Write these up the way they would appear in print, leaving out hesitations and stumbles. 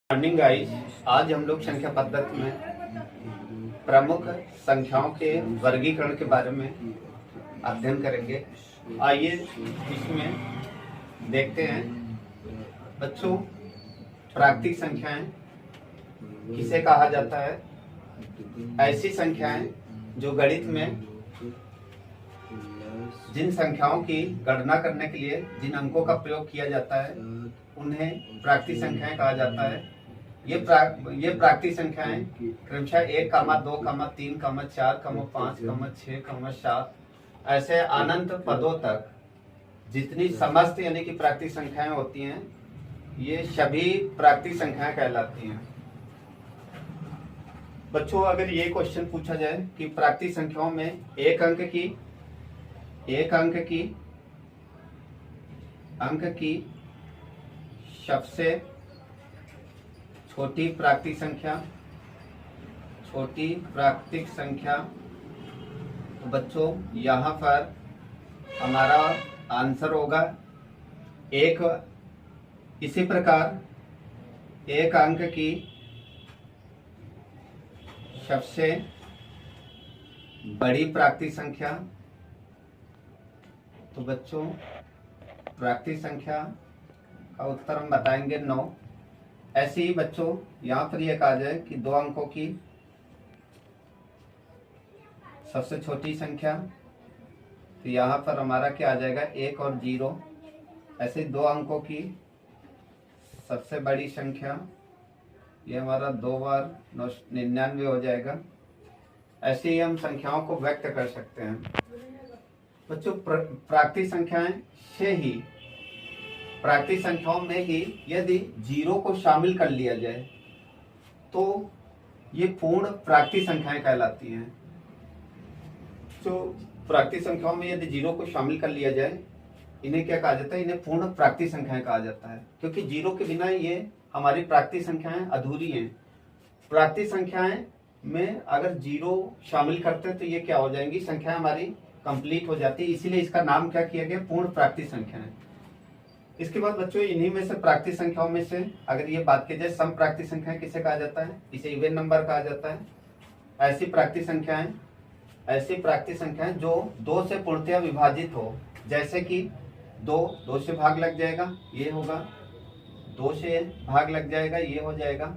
Morning guys, आज हम लोग संख्या पद्धति में प्रमुख संख्याओं के वर्गीकरण के बारे में अध्ययन करेंगे। आइए इसमें देखते हैं। बच्चों, प्राकृतिक संख्याएं किसे कहा जाता है? ऐसी संख्याएं जो गणित में जिन संख्याओं की गणना करने के लिए जिन अंकों का प्रयोग किया जाता है उन्हें प्राकृतिक संख्याएं कहा जाता है। ये प्राकृतिक संख्याएं क्रमशः 1, 2, 3, 4, 5, 6, 7 ऐसे अनंत पदों तक जितनी समस्त यानी कि प्राकृतिक संख्याएं होती हैं, ये सभी प्राकृतिक संख्याएं कहलाती हैं। बच्चों, अगर ये क्वेश्चन पूछा जाए कि प्राकृतिक संख्याओं में एक अंक की सबसे छोटी प्राकृतिक संख्या, तो बच्चों यहाँ पर हमारा आंसर होगा 1। इसी प्रकार एक अंक की सबसे बड़ी प्राकृतिक संख्या, तो बच्चों प्राकृतिक संख्या का उत्तर हम बताएंगे 9। ऐसे ही बच्चों यहाँ पर यह कहा जाए कि 2 अंकों की सबसे छोटी संख्या, तो यहाँ पर हमारा क्या आ जाएगा 1 और 0। ऐसे 2 अंकों की सबसे बड़ी संख्या, ये हमारा 2 बार 99 हो जाएगा। ऐसे ही हम संख्याओं को व्यक्त कर सकते हैं। बच्चों, प्राकृतिक संख्याओं में ही यदि 0 को शामिल कर लिया जाए तो ये पूर्ण प्राकृतिक संख्याएं कहलाती हैं। तो प्राकृतिक संख्याओं में यदि 0 को शामिल कर लिया जाए, इन्हें क्या कहा जाता है? इन्हें पूर्ण प्राकृतिक संख्याएं कहा जाता है, क्योंकि 0 के बिना ये हमारी प्राकृतिक संख्याएं अधूरी हैं। प्राकृतिक संख्याएं में अगर 0 शामिल करते हैं तो ये क्या हो जाएंगी? संख्याएं हमारी कंप्लीट हो जाती है। इसीलिए इसका नाम क्या किया गया? पूर्ण प्राकृतिक संख्याएं। इसके बाद बच्चों, इन्हीं में से प्राकृतिक संख्याओं में से अगर ये बात की जाए, सम प्राकृतिक संख्याएं किसे कहा जाता है? इसे इवन नंबर कहा जाता है। ऐसी प्राकृतिक संख्याएं जो 2 से पूर्णतया विभाजित हो, जैसे कि 2 से भाग लग जाएगा, ये होगा। 2 से भाग लग जाएगा, ये हो जाएगा।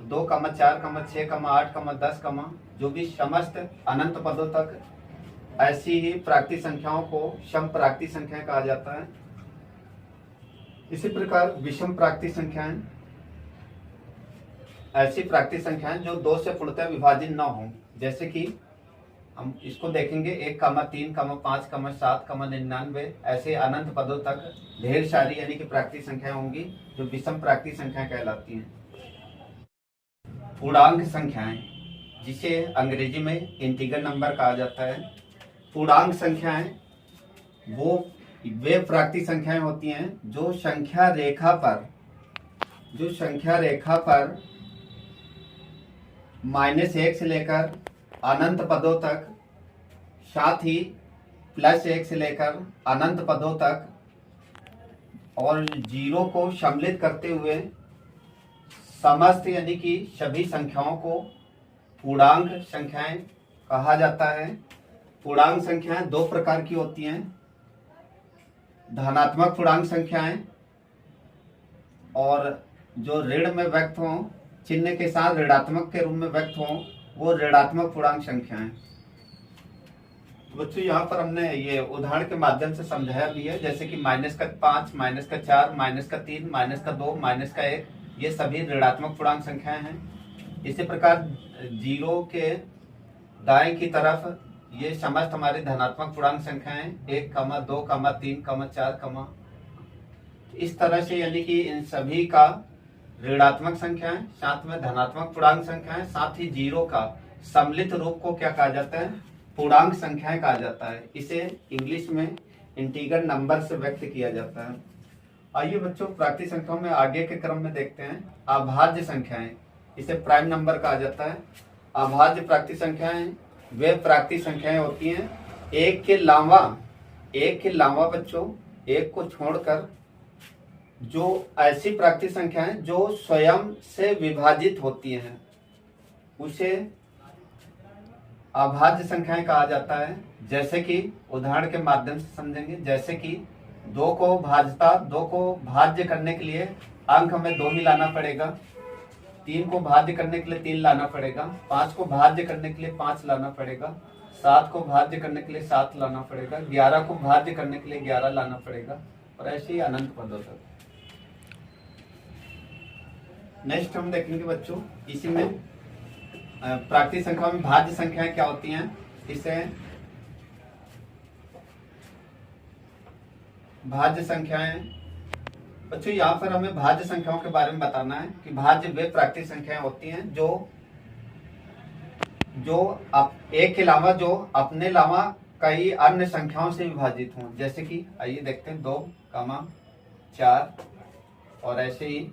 2, 4, 6, 8, 10, जो भी समस्त अनंत पदों तक ऐसी ही प्राकृतिक संख्याओं को सम प्राकृतिक संख्या कहा जाता है। इसी प्रकार विषम प्राकृतिक संख्याएं ऐसी प्राकृतिक संख्याएं जो 2 से पूर्णतः विभाजित न हो, जैसे कि हम इसको देखेंगे 1, 3, 5, 7, 99 ऐसे अनंत पदों तक ढेर सारी यानी कि प्राकृतिक संख्याएं होंगी जो विषम प्राकृतिक संख्याएं कहलाती हैं। पूर्णांक संख्याएं, जिसे अंग्रेजी में इंटीजर नंबर कहा जाता है। पूर्णांक संख्याएं वे प्राकृतिक संख्याएं होती हैं जो संख्या रेखा पर -1 से लेकर अनंत पदों तक, साथ ही +1 से लेकर अनंत पदों तक और 0 को सम्मिलित करते हुए समस्त यानी कि सभी संख्याओं को पूर्णांक संख्याएं कहा जाता है। पूर्णांक संख्याएं 2 प्रकार की होती हैं। धनात्मक पूर्णांक संख्याएं और जो ऋण में व्यक्त हों, चिन्ह के साथ ऋणात्मक के रूप में व्यक्त हों, वो ऋणात्मक पूर्णांक संख्याएं। बच्चों, यहाँ पर हमने ये उदाहरण के माध्यम से समझाया भी है, जैसे कि -5, -4, -3, -2, -1, ये सभी ऋणात्मक पूर्णांक संख्याएं हैं। इसी प्रकार 0 के दाएं की तरफ ये समस्त हमारी धनात्मक पूर्णांक संख्याएं 1, 2, 3, 4, इस तरह से यानी कि इन सभी का ऋणात्मक संख्याएं, साथ में धनात्मक पूर्णांक संख्याएं, साथ ही 0 का सम्मिलित रूप को क्या कहा जाता है? पूर्णांक संख्याएं कहा जाता है। इसे इंग्लिश में इंटीजर नंबर से व्यक्त किया जाता है। आइए बच्चों, प्राकृतिक संख्याओं में आगे के क्रम में देखते हैं। अभाज्य संख्याएं, इसे प्राइम नंबर कहा जाता है। अभाज्य प्राकृतिक संख्याएं वे प्राकृतिक संख्याएं होती हैं एक के अलावा बच्चों, एक को छोड़कर जो ऐसी प्राकृतिक संख्याएं जो स्वयं से विभाजित होती हैं उसे अभाज्य संख्याएं कहा जाता है। जैसे कि उदाहरण के माध्यम से समझेंगे, जैसे कि 2 को भाज्य करने के लिए अंक हमें 2 ही लाना पड़ेगा, 3 को भाज्य करने के लिए 3 लाना पड़ेगा, 5 को भाज्य करने के लिए 5 लाना पड़ेगा, 7 को भाज्य करने के लिए 7 लाना पड़ेगा, 11 को भाज्य करने के लिए 11 लाना पड़ेगा, और ऐसे ही अनंत पदों तक। नेक्स्ट हम देखेंगे बच्चों, इसी में प्राकृतिक संख्या में भाज्य संख्याएं क्या होती हैं। इसे भाज्य संख्याएं, बच्चों यहाँ पर हमें भाज्य संख्याओं के बारे में बताना है कि भाज्य वे प्राकृतिक संख्याएं होती हैं जो एक के अलावा जो अपने अलावा कई अन्य संख्याओं से विभाजित हों। जैसे कि आइए देखते हैं 2, 4 और ऐसे ही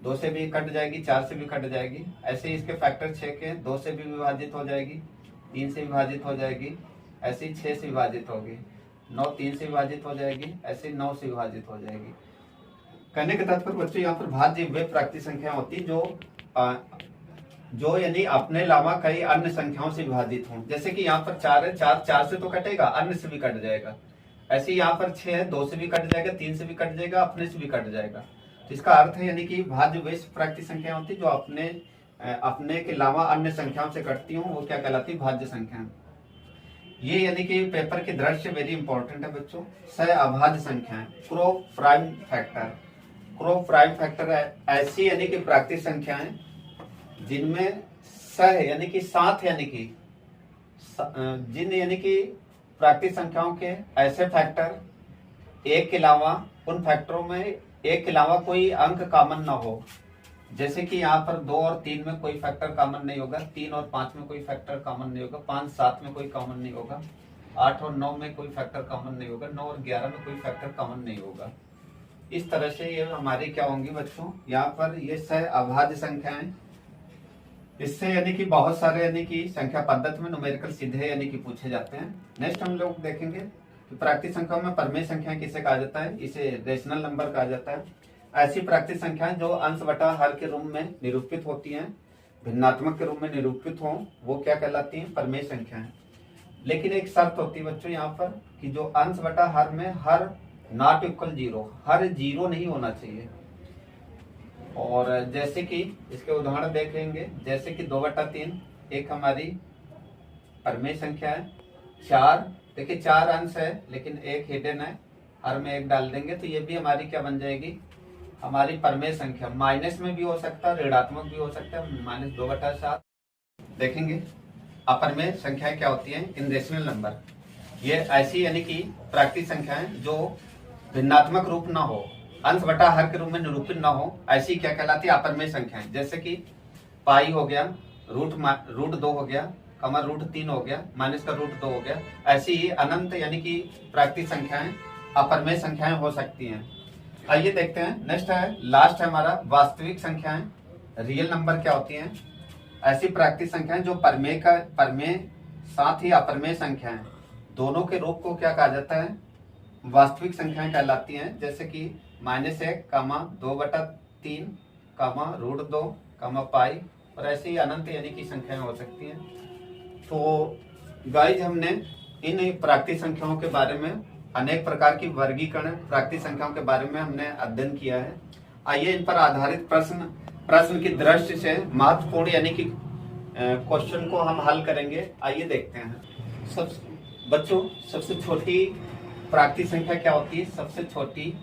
2 से भी कट जाएगी, 4 से भी कट जाएगी। ऐसे ही इसके फैक्टर 6 के 2 से भी विभाजित हो जाएगी, 3 से विभाजित हो जाएगी, ऐसे ही 6 से विभाजित होगी, 9 3 से विभाजित हो जाएगी, ऐसे 9 से विभाजित हो जाएगी। कहने के तात्पर्य बच्चों यहाँ पर भाज्य वे प्राकृतिक संख्या होती जो यानी अपने अलावा कई अन्य संख्याओं से विभाजित हों। जैसे कि यहाँ पर 4 है, 4 से तो कटेगा, अन्य से भी कट जाएगा। ऐसे ही यहाँ पर 6 है, 2 से भी कट जाएगा, 3 से भी कट जाएगा, अपने से भी कट जाएगा। तो इसका अर्थ है यानी कि भाज्य वे प्राकृतिक संख्या होती जो अपने के अलावा अन्य संख्याओं से कटती हूँ, वो क्या कहलाती है, भाज्य संख्या। ये यानी कि पेपर के दृष्टि वेरी इंपॉर्टेंट है बच्चों। सह अभाज्य संख्याएं, क्रो प्राइम फैक्टर ऐसी यानी कि प्राकृतिक संख्याएं जिनमें सह यानी कि साथ यानी कि प्राकृतिक संख्याओं के ऐसे फैक्टर एक के अलावा उन फैक्टरों में एक के अलावा कोई अंक कॉमन ना हो। जैसे कि यहाँ पर 2 और 3 में कोई फैक्टर कॉमन नहीं होगा, 3 और 5 में कोई फैक्टर कॉमन नहीं होगा, 5 7 में कोई कॉमन नहीं होगा, 8 और 9 में कोई फैक्टर कॉमन नहीं होगा, 9 और 11 में कोई फैक्टर कॉमन नहीं होगा। इस तरह से ये हमारी क्या होंगी बच्चों, यहाँ पर ये सह अभाज्य संख्याएं। इससे यानी कि बहुत सारे यानी कि संख्या पद्धति में न्यूमेरिकल सीधे यानी कि पूछे जाते हैं। नेक्स्ट हम लोग देखेंगे कि प्राकृतिक संख्याओं में परमेय संख्या किसे कहा जाता है, इसे रेशनल नंबर कहा जाता है। ऐसी प्राकृतिक संख्याएं जो अंश बटा हर के रूप में निरूपित होती हैं, भिन्नात्मक के रूप में निरूपित हो, वो क्या कहलाती हैं, परमेय संख्याएं। लेकिन एक शर्त होती है बच्चों यहाँ पर कि जो अंश बटा हर में हर नॉट इक्वल 0, हर 0 नहीं होना चाहिए। और जैसे कि इसके उदाहरण देखेंगे, जैसे कि 2/3 एक हमारी परमेय संख्या है। 4 देखिए 4 अंश है लेकिन एक हिडन है, हर में 1 डाल देंगे तो ये भी हमारी क्या बन जाएगी, हमारी परमेय संख्या। माइनस में भी हो सकता है, ऋणात्मक भी हो सकता है, -2/7। देखेंगे अपरमेय संख्याएं क्या होती हैं, इन रेशनल नंबर। ये ऐसी यानी कि प्राकृतिक संख्याएं जो भिन्नात्मक रूप ना हो, अंश बटा हर के रूप में निरूपित ना हो, ऐसी क्या कहलाती है, अपरमेय संख्याएं। जैसे कि पाई हो गया, √2 हो गया, √3 हो गया, -√2 हो गया। ऐसी ही अनंत यानी कि प्राकृतिक संख्याएं अपरमेय संख्याएं हो सकती हैं। आइए देखते हैं, नेक्स्ट है, लास्ट है हमारा वास्तविक संख्याएं, रियल नंबर क्या होती हैं। ऐसी प्राकृतिक संख्याएं जो परमेय साथ ही अपरमेय संख्याएं दोनों के रूप को क्या कहा जाता है, वास्तविक संख्याएं कहलाती हैं। जैसे कि -1, 2/3, √2, पाई, और ऐसी अनंत यानी कि संख्याएं हो सकती हैं। तो गाइज हमने इन प्राकृतिक संख्याओं के बारे में अनेक प्रकार की वर्गीकरण प्राकृतिक संख्याओं के बारे में हमने अध्ययन किया है। आइए इन पर आधारित प्रश्न की दृष्टि से महत्वपूर्ण यानी कि क्वेश्चन को हम हल करेंगे। आइए देखते हैं। बच्चों सबसे छोटी प्राकृतिक संख्या क्या होती है, सबसे छोटी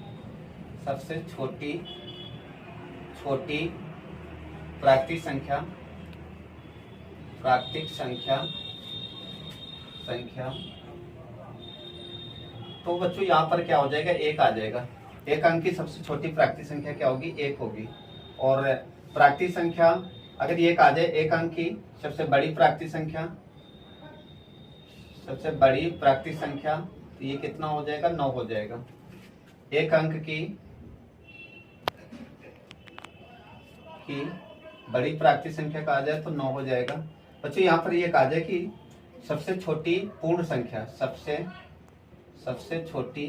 प्राकृतिक संख्या तो बच्चों यहाँ पर क्या हो जाएगा, 1 आ जाएगा। 1 अंक की सबसे छोटी प्राकृतिक संख्या क्या होगी, 1 होगी। और प्राकृतिक संख्या अगर 1 आ जाए, 1 अंक की सबसे बड़ी प्राकृतिक संख्या तो ये कितना हो जाएगा, 9 हो जाएगा। 1 अंक की बड़ी प्राकृतिक संख्या का आ जाए तो 9 हो जाएगा। बच्चों यहाँ पर ये कहा जाए कि सबसे छोटी पूर्ण संख्या, सबसे छोटी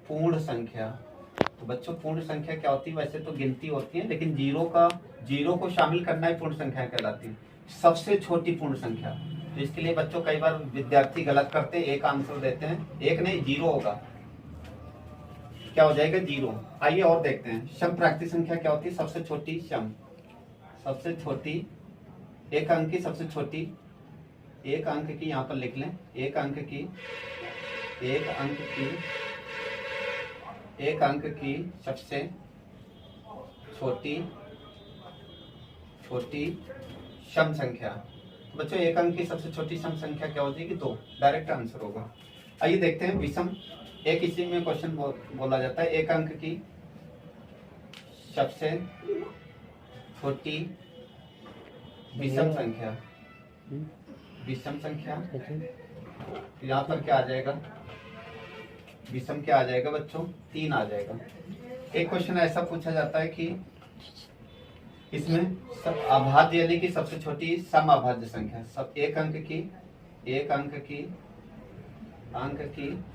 पूर्ण संख्या। तो बच्चों पूर्ण संख्या क्या होती है? वैसे तो गिनती होती है, लेकिन जीरो को शामिल करना ही पूर्ण संख्या कहलाती है। सबसे छोटी पूर्ण संख्या। तो इसके लिए बच्चों कई बार विद्यार्थी गलत करते हैं, एक आंसर देते हैं, एक नहीं जीरो होगा। क्या हो जाएगा? जीरो। आइए और देखते हैं। सम प्राकृतिक संख्या क्या होती है? सबसे छोटी सम, सबसे छोटी एक अंक की, सबसे छोटी एक अंक की, यहाँ पर लिख लें, एक अंक की सबसे छोटी सम संख्या। तो बच्चों एक अंक की सबसे छोटी सम संख्या क्या हो जाएगी? 2। डायरेक्ट आंसर होगा। आइए देखते हैं विषम। एक इसी में क्वेश्चन बोला जाता है, एक अंक की सबसे छोटी विषम संख्या। विषम संख्या यहाँ पर क्या आ जाएगा? विषम क्या आ जाएगा बच्चों? 3 आ जाएगा। एक क्वेश्चन ऐसा पूछा जाता है कि इसमें सब अभाज्य यानी कि सबसे छोटी सम अभाज्य संख्या, सब एक अंक की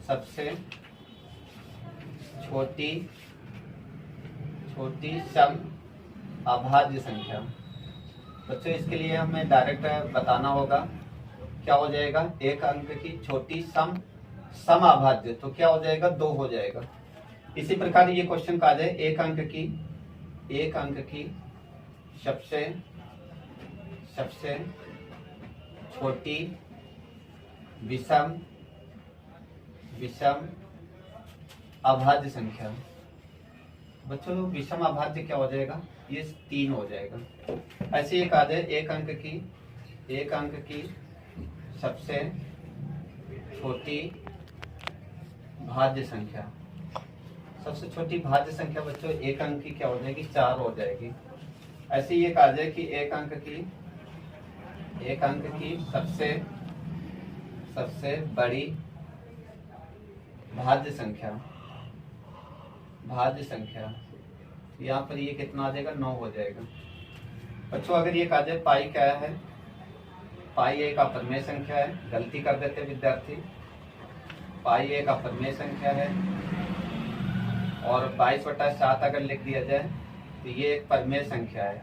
सबसे छोटी सम अभाज्य संख्या। बच्चों इसके लिए हमें डायरेक्ट बताना होगा, क्या हो जाएगा? एक अंक की छोटी सम अभाज्य, तो क्या हो जाएगा? 2 हो जाएगा। इसी प्रकार ये क्वेश्चन का आ जाए, एक अंक की सबसे छोटी विषम अभाज्य संख्या। बच्चों विषम अभाज्य क्या हो जाएगा? ये 3 हो जाएगा। ऐसे एक आ जाए, एक अंक की सबसे छोटी भाज्य संख्या। सबसे छोटी भाज्य संख्या बच्चों एक अंक की क्या हो जाएगी? 4 हो जाएगी। ऐसे ही एक आ जाए कि एक अंक की सबसे बड़ी भाज्य संख्या। यहाँ पर ये कितना आ जाएगा? 9 हो जाएगा। बच्चों अगर ये कहा जाए पाई क्या है? पाई एक अपरिमेय संख्या है। गलती कर देते विद्यार्थी, पाई एक अपरिमेय संख्या है और 22/7 अगर लिख दिया जाए तो ये एक परिमेय संख्या है।